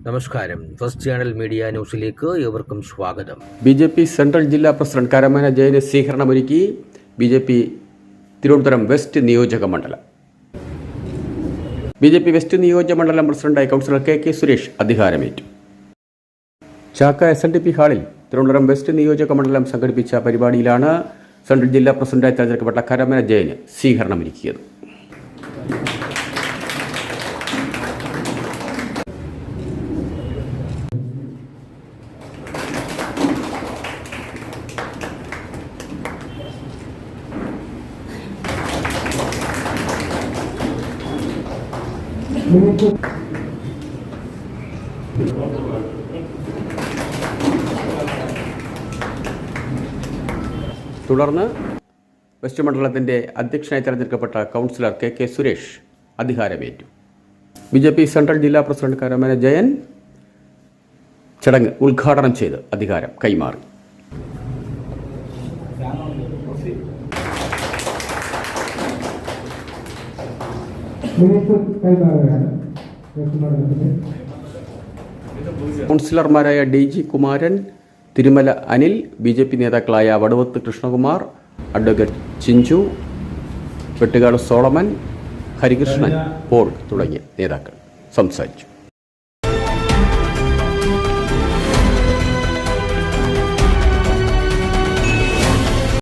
നമസ്കാരം. First channel media ന്യൂസിലേക്ക് ഏവർക്കും സ്വാഗതം. ബി.ജെ.പി. സെൻട്രൽ ജില്ലാ പ്രസിഡന്റ് കരമന ജയന് സ്വീകരണമൊരുക്കി ബി.ജെ.പി. തിരുവനന്തപുരം വെസ്റ്റ് നിയോജക മണ്ഡലം. ബി.ജെ.പി. വെസ്റ്റ് നിയോജക മണ്ഡലം പ്രസിഡന്റായി കൗൺസിലർ കെ സുരേഷ് അധികാരമേറ്റു. ചാക്ക SNDP ഹാളിൽ തിരുവനന്തപുരം വെസ്റ്റ് നിയോജക മണ്ഡലം സംഘടിപ്പിച്ച പരിപാടിയിലാണ് സെൻട്രൽ ജില്ലാ പ്രസിഡന്റായി തെരഞ്ഞെടുക്കപ്പെട്ട കരമന ജയന് സ്വീകരണമൊരുക്കിയത്. തുടർന്ന് വെസ്റ്റ് മണ്ഡലത്തിൻ്റെ അധ്യക്ഷനായി തെരഞ്ഞെടുക്കപ്പെട്ട കൗൺസിലർ കെ സുരേഷ് അധികാരമേറ്റു. ബി.ജെ.പി. സെൻട്രൽ ജില്ലാ പ്രസിഡന്റ് കരമന ജയൻ ചടങ്ങ് ഉദ്ഘാടനം ചെയ്ത് അധികാരം കൈമാറി. കൗൺസിലർമാരായ DG കുമാരൻ, തിരുമല അനിൽ, ബി.ജെ.പി. നേതാക്കളായ Vaduvath Krishnakumar, advocate Chinchu, Vettukad Solomon, Harikrishnan, Paul തുടങ്ങിയ നേതാക്കൾ സംസാരിച്ചു.